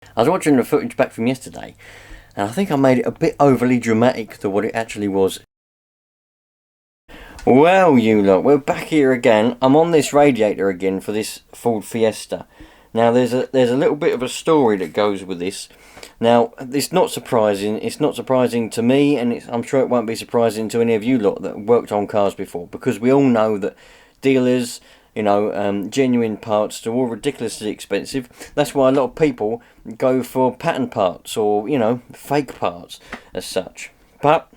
I was watching the footage back from yesterday, and I think I made it a bit overly dramatic to what it actually was. Well, you lot, we're back here again. I'm on this radiator again for this Ford Fiesta. Now, there's a little bit of a story that goes with this. Now, it's not surprising. It's not surprising to me, and I'm sure it won't be surprising to any of you lot that worked on cars before, because we all know that dealers, you know, genuine parts, they're all ridiculously expensive. That's why a lot of people go for pattern parts or, you know, fake parts as such. But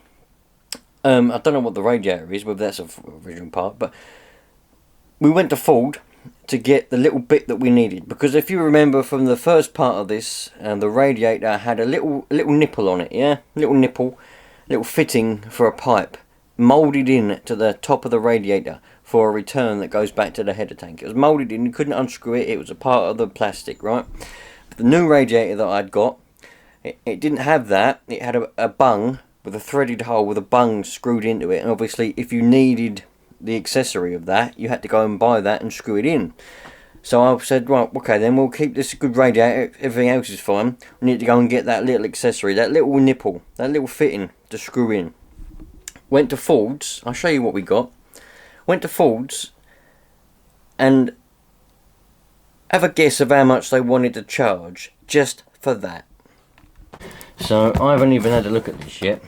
I don't know what the radiator is, whether that's an original part, but we went to Ford to get the little bit that we needed, because if you remember from the first part of this, the radiator had a little nipple on it, yeah, little fitting for a pipe moulded in to the top of the radiator for a return that goes back to the header tank. It was moulded in, you couldn't unscrew it, it was a part of the plastic, right? But the new radiator that I'd got, it didn't have that. It had a bung with a threaded hole with a bung screwed into it, and obviously if you needed the accessory of that, you had to go and buy that and screw it in. So I said, right, okay, then we'll keep this a good radiator, everything else is fine. We need to go and get that little accessory, that little nipple, that little fitting to screw in. Went to Ford's, I'll show you what we got. Went to Ford's, and have a guess of how much they wanted to charge just for that. So I haven't even had a look at this yet.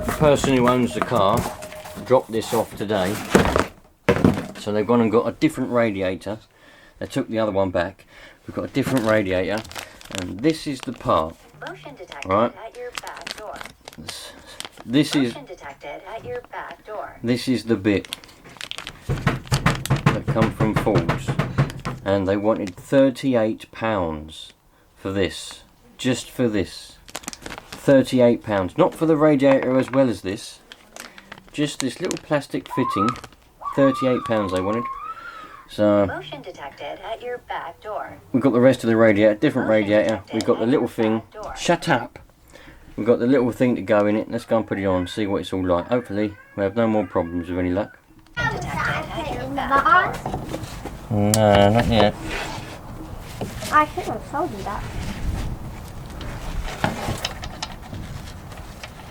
The person who owns the car dropped this off today, so they've gone and got a different radiator. They took the other one back. We've got a different radiator, and this is the part. Motion detected right at your back door. This is Motion detected at your back door. This is the bit that come from Ford's, and they wanted £38 for this, just for this. £38, not for the radiator as well as this, just this little plastic fitting. £38 they wanted. So Motion detected at your back door. we've got the rest of the radiator, different Motion radiator. detected We've got the at little your thing. back door. Shut up. We've got the little thing to go in it. Let's go and put it on, see what it's all like. Hopefully we have no more problems with any luck. Detected at your back door. No, not yet. I should have told you that.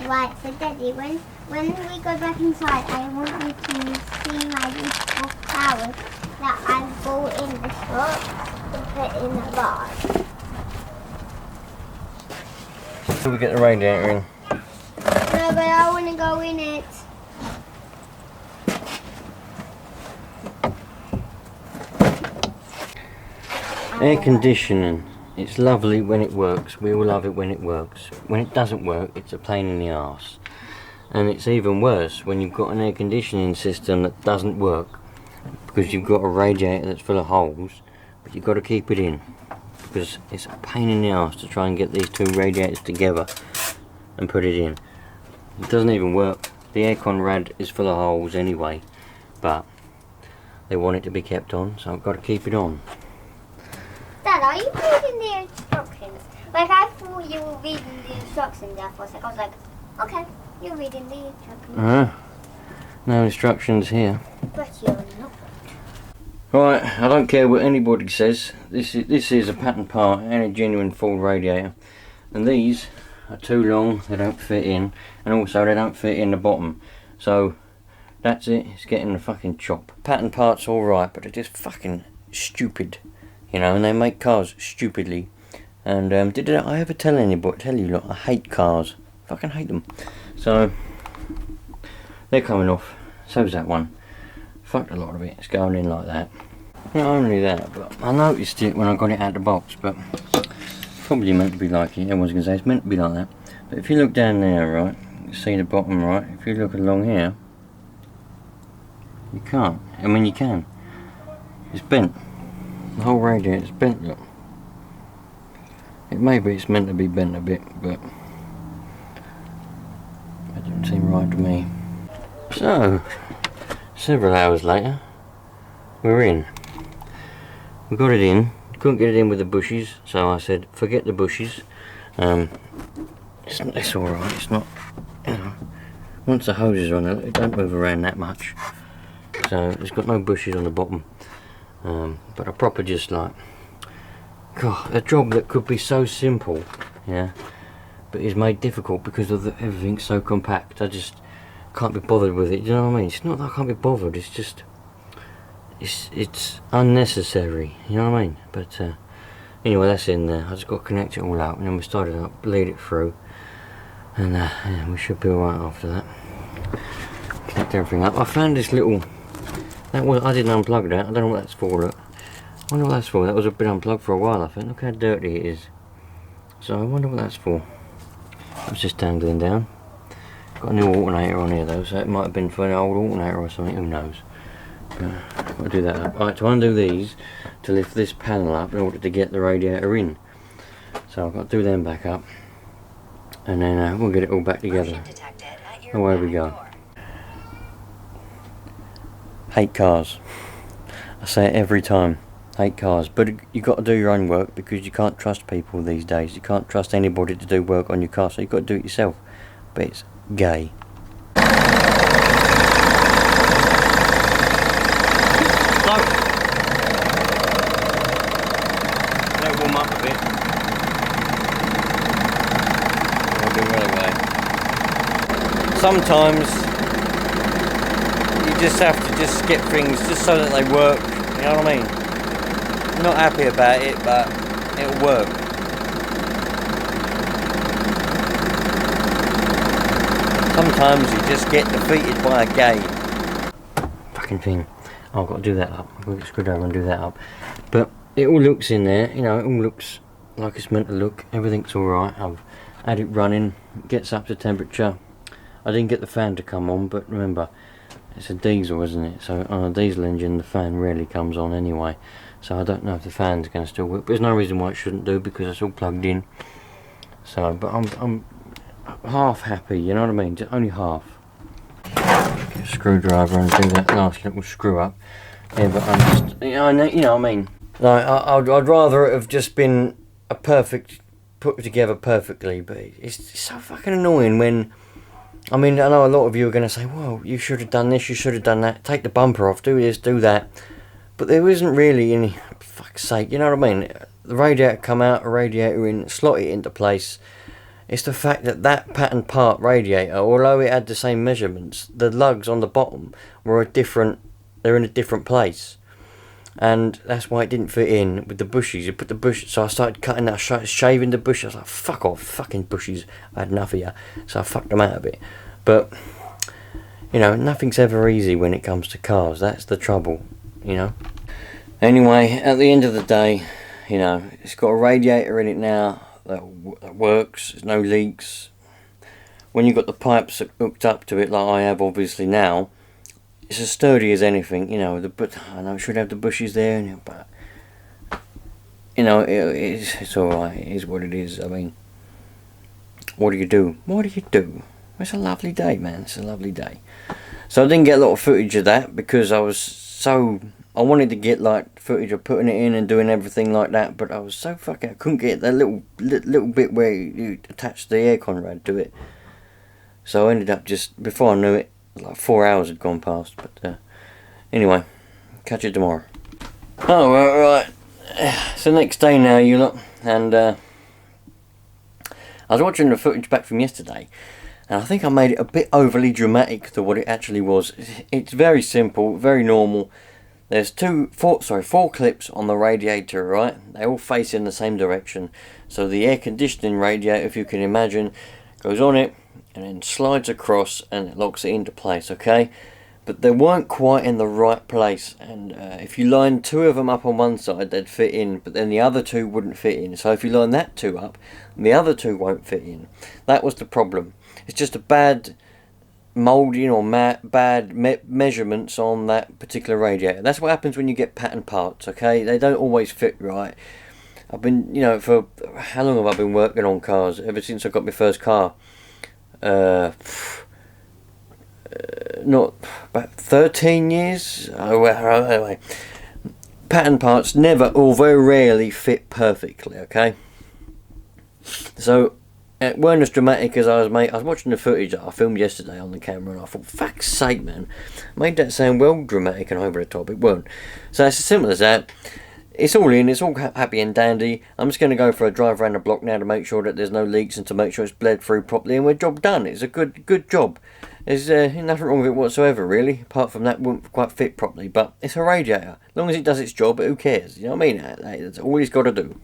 Right, so Daddy, when we go back inside, I want you to see my beautiful flowers that I bought in the shop to put in the vase. So we get the radiator in. No, but I want to go in it. Air conditioning. It's lovely when it works. We all love it when it works. When it doesn't work, it's a pain in the arse. And it's even worse when you've got an air conditioning system that doesn't work, because you've got a radiator that's full of holes, but you've got to keep it in, because it's a pain in the arse to try and get these two radiators together and put it in. It doesn't even work. The aircon rad is full of holes anyway, but they want it to be kept on, so I've got to keep it on. Dad, are you reading the instructions? Like, I thought you were reading the instructions there for a sec. I was like, okay, you're reading the instructions. No instructions here. But you're not. Right, I don't care what anybody says. This is a pattern part and a genuine Ford radiator, and these are too long. They don't fit in, and also they don't fit in the bottom. So that's it. It's getting the fucking chop. Pattern parts all right, but they're just fucking stupid, you know. And they make cars stupidly. And did I ever tell you, look, I hate cars. Fucking hate them. So they're coming off. So's that one. Fucked a lot of it. It's going in like that. Not only that, but I noticed it when I got it out of the box, but probably meant to be like it. Everyone's going to say it's meant to be like that. But if you look down there, right, you see the bottom, right? If you look along here, you can't. I mean, you can. It's bent. The whole radiator's bent, look. Maybe it's meant to be bent a bit, but it doesn't seem right to me. So, several hours later, we're in. We got it in. Couldn't get it in with the bushes, so I said, forget the bushes. It's all right. It's not, you know, once the hoses are on it don't move around that much. So it's got no bushes on the bottom, but a proper just like God, a job that could be so simple, yeah, but is made difficult because of everything's so compact. I just can't be bothered with it. Do you know what I mean? It's not that I can't be bothered. It's just it's unnecessary. You know what I mean? But anyway, that's in there. I just got to connect it all out, and then we start it up, bleed it through, and yeah, we should be alright after that. Connect everything up. I found this little. I didn't unplug that. I don't know what that's for. Look. I wonder what that's for. That was been unplugged for a while, I think. Look how dirty it is. So I wonder what that's for. That was just dangling down. Got a new alternator on here though, so it might have been for an old alternator or something. Who knows? Got to do that up. Alright, to undo these, to lift this panel up in order to get the radiator in. So I've got to do them back up, and then we'll get it all back together. Away we go. Hate cars. I say it every time. Hate cars, but you got to do your own work because you can't trust people these days. You can't trust anybody to do work on your car, so you've got to do it yourself. But it's gay. Stop. Let it warm up a bit. I'll do it anyway. Sometimes you just have to just skip things just so that they work. You know what I mean? Not happy about it, but it'll work. Sometimes you just get defeated by a gay fucking thing. Oh, I've got to do that up. I've got to screw over and do that up. But it all looks in there, you know, it all looks like it's meant to look. Everything's alright. I've had it running, it gets up to temperature. I didn't get the fan to come on, but remember, it's a diesel, isn't it? So on a diesel engine, the fan rarely comes on anyway. So I don't know if the fan's going to still work. But there's no reason why it shouldn't do because it's all plugged in. So, but I'm half happy. You know what I mean? Just only half. Get a screwdriver and do that last little screw up. Yeah, but I'm just, you know what I mean. Like I'd rather it have just been a perfect, put together perfectly. But it's so fucking annoying when. I mean, I know a lot of you are going to say, well, you should have done this, you should have done that, take the bumper off, do this, do that. But there isn't really any, for fuck's sake, you know what I mean? The radiator come out, a radiator in, slot it into place. It's the fact that that pattern part radiator, although it had the same measurements, the lugs on the bottom were they're in a different place. And that's why it didn't fit in with the bushes. You put the bush, so I started cutting that, shaving the bush. I was like, fuck off, fucking bushes. I had enough of you, so I fucked them out a bit. But you know, nothing's ever easy when it comes to cars. That's the trouble, you know. Anyway, at the end of the day, you know, it's got a radiator in it now that works. There's no leaks. When you've got the pipes hooked up to it, like I have obviously now. It's as sturdy as anything, you know. But I know it should have the bushes there, but you know, it's all right. It is what it is. I mean, what do you do? What do you do? It's a lovely day, man. It's a lovely day. So I didn't get a lot of footage of that because I wanted to get like footage of putting it in and doing everything like that, but I was so fucking. I couldn't get that little bit where you attach the aircon rad to it. So I ended up just before I knew it. Like 4 hours had gone past, but anyway, catch you tomorrow. Oh, right. It's the next day now, you lot, and I was watching the footage back from yesterday, and I think I made it a bit overly dramatic to what it actually was. It's very simple, very normal. There's four clips on the radiator, right? They all face in the same direction. So the air conditioning radiator, if you can imagine, goes on it, and then slides across and it locks it into place, okay? But they weren't quite in the right place, and if you line two of them up on one side, they'd fit in, but then the other two wouldn't fit in. So if you line that two up, the other two won't fit in. That was the problem. It's just a bad moulding or bad measurements on that particular radiator. That's what happens when you get pattern parts, okay? They don't always fit right. I've been, you know, for how long have I been working on cars? Ever since I got my first car. Not about 13 years. Anyway, pattern parts never or very rarely fit perfectly, okay? So it weren't as dramatic as I was watching the footage that I filmed yesterday on the camera, and I thought, fuck's sake, man, made that sound well dramatic and over the top. It weren't. So it's as simple as that. it's all in, it's all happy and dandy. I'm just going to go for a drive around the block now to make sure that there's no leaks and to make sure it's bled through properly, and we're job done. It's a good job. There's nothing wrong with it whatsoever, really, apart from that wouldn't quite fit properly, but it's a radiator. As long as it does its job, who cares? You know what I mean? That's all he's got to do.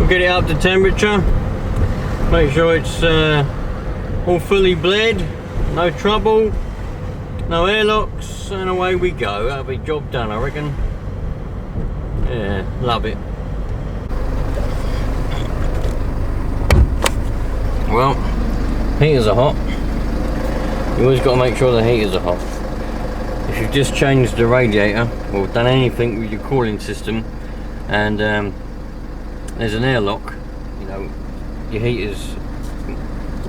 Get it up to temperature, make sure it's all fully bled, no trouble, no airlocks, and away we go. That'll be job done, I reckon. Yeah, love it. Well, heaters are hot. You always got to make sure the heaters are hot. If you've just changed the radiator or done anything with your cooling system and there's an airlock, you know, your heaters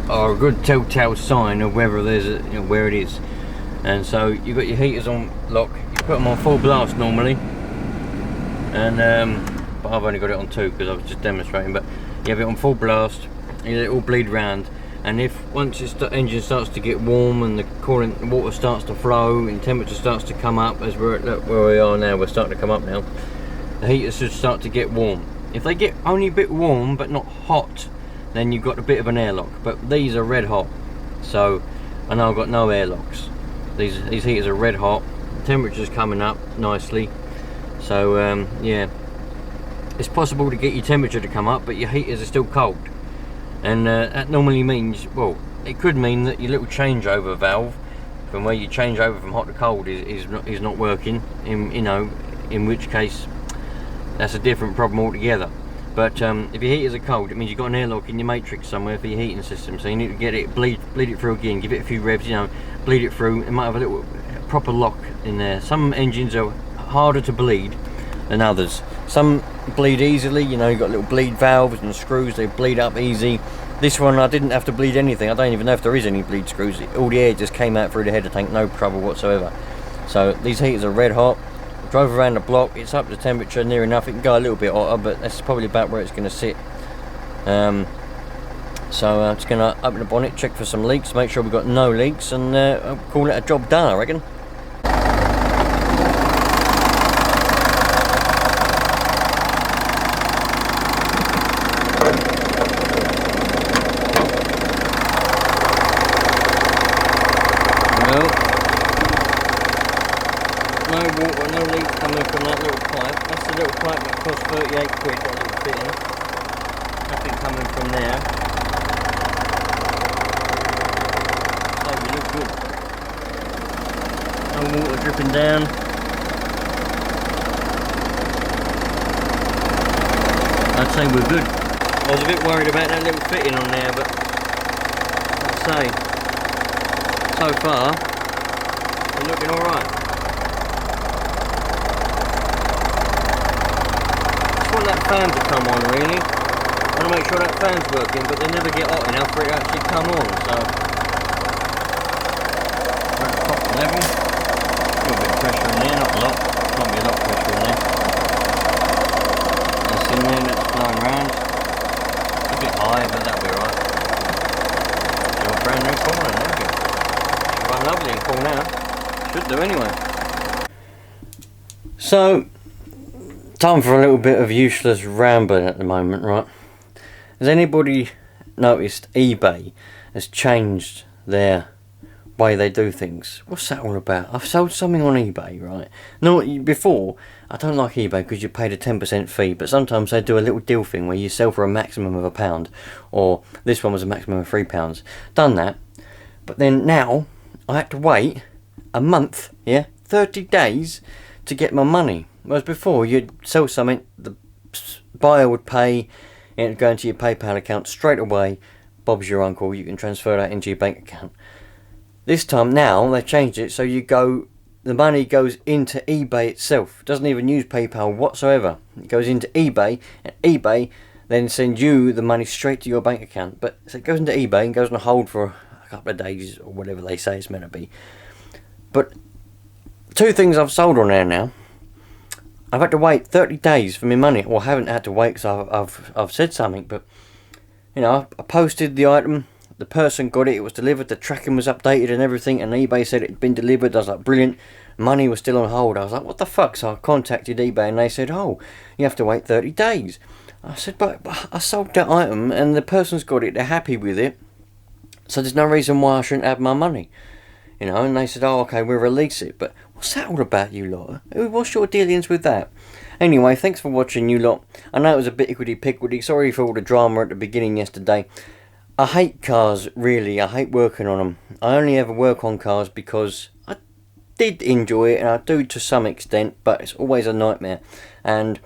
are a good telltale sign of whether there's a, you know, where it is. And so you've got your heaters on lock, you put them on full blast normally, and but I've only got it on 2 because I was just demonstrating, but you have it on full blast, you let it all bleed round, and if once the engine starts to get warm and the coolant water starts to flow and temperature starts to come up, as we're at where we are now, we're starting to come up now, the heaters should start to get warm. If they get only a bit warm but not hot, then you've got a bit of an airlock. But these are red hot, so I know I've got no airlocks. These heaters are red hot. Temperature's coming up nicely, so yeah, it's possible to get your temperature to come up, but your heaters are still cold, and that normally means, well, it could mean that your little changeover valve from where you change over from hot to cold is not working. In which case, that's a different problem altogether. But if your heaters are cold, it means you've got an airlock in your matrix somewhere for your heating system, so you need to get it, bleed it through again, give it a few revs, you know, bleed it through. It might have a little proper lock in there. Some engines are harder to bleed than others. Some bleed easily, you know, you've got little bleed valves and screws, they bleed up easy. This one I didn't have to bleed anything. I don't even know if there is any bleed screws. All the air just came out through the header tank, no trouble whatsoever. So these heaters are red hot. Drove around the block, it's up to temperature near enough. It can go a little bit hotter, but that's probably about where it's going to sit. So I'm just going to open the bonnet, check for some leaks, make sure we've got no leaks, and I'll call it a job done, I reckon. No water, no leaks coming from that little pipe. That's the little pipe that cost 38 quid, that little fitting. Nothing coming from there. Oh, you look good. No water dripping down. I'd say we're good. I was a bit worried about that little fitting on there, but I'd say, so far, we're looking alright. Want that fan to come on, really. I want to make sure that fan's working, but they never get hot enough for it to actually come on, so we're at top level. A little bit of pressure in there, not a lot. Might be a lot of pressure in there. That's in there, that's flowing round. A bit high, but that'll be alright. Got a brand new cooler, there we go. Should run lovely and cool now. Should do anyway. So time for a little bit of useless rambling at the moment, right? Has anybody noticed eBay has changed their way they do things? What's that all about? I've sold something on eBay, right? No, before, I don't like eBay because you paid a 10% fee, but sometimes they do a little deal thing where you sell for a maximum of £1, or this one was a maximum of £3. Done that, but then now I had to wait a month, yeah, 30 days to get my money. Whereas before, you'd sell something, the buyer would pay, and it'd go into your PayPal account straight away. Bob's your uncle, you can transfer that into your bank account. This time now, they've changed it, so you go the money goes into eBay itself. It doesn't even use PayPal whatsoever. It goes into eBay, and eBay then sends you the money straight to your bank account. But so it goes into eBay and goes on hold for a couple of days or whatever they say it's meant to be. But 2 things I've sold on there now. I've had to wait 30 days for my money. Well, I haven't had to wait because I've said something, but you know, I posted the item. The person got it. It was delivered. The tracking was updated and everything. And eBay said it had been delivered. I was like, brilliant. Money was still on hold. I was like, what the fuck? So I contacted eBay and they said, oh, you have to wait 30 days. I said, but I sold that item and the person's got it. They're happy with it. So there's no reason why I shouldn't have my money. You know, and they said, oh, okay, we'll release it. But what's that all about, you lot? What's your dealings with that? Anyway, thanks for watching, you lot. I know it was a bit higgledy-piggledy. Sorry for all the drama at the beginning yesterday. I hate cars, really. I hate working on them. I only ever work on cars because I did enjoy it, and I do to some extent, but it's always a nightmare. And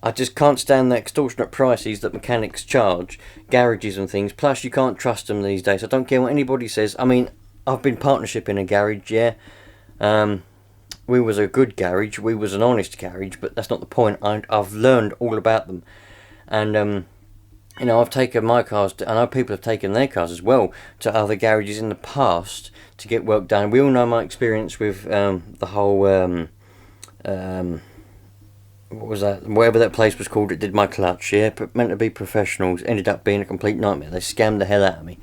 I just can't stand the extortionate prices that mechanics charge, garages and things. Plus, you can't trust them these days. I don't care what anybody says. I mean, I've been partnership in a garage, yeah. We was a good garage. We was an honest garage, but that's not the point. I've learned all about them. And, you know, I've taken my cars, I know people have taken their cars as well to other garages in the past to get work done. We all know my experience with the whole, what was that, whatever that place was called, it did my clutch, yeah, meant to be professionals, ended up being a complete nightmare. They scammed the hell out of me.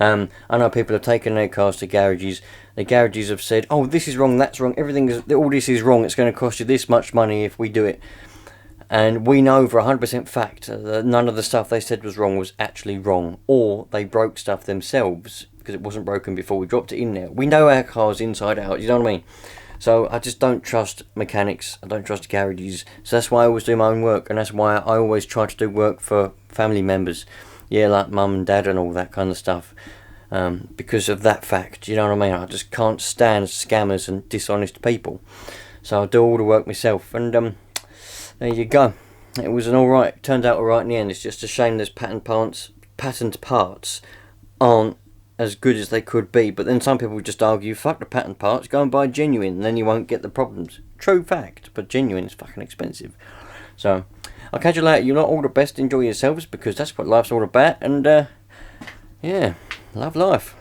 I know people have taken their cars to garages. The garages have said, oh, this is wrong, that's wrong, all this is wrong, it's going to cost you this much money if we do it. And we know for 100% fact that none of the stuff they said was wrong was actually wrong. Or they broke stuff themselves because it wasn't broken before we dropped it in there. We know our cars inside out, you know what I mean? So I just don't trust mechanics, I don't trust garages. So that's why I always do my own work, and that's why I always try to do work for family members. Yeah, like mum and dad and all that kind of stuff. Because of that fact, you know what I mean? I just can't stand scammers and dishonest people. So I do all the work myself, and there you go. It was turned out alright in the end. It's just a shame there's patent parts aren't as good as they could be. But then some people just argue, fuck the patent parts, go and buy genuine, and then you won't get the problems. True fact, but genuine is fucking expensive. So, I'll catch you later. You lot all the best. Enjoy yourselves, because that's what life's all about. And, yeah, love life.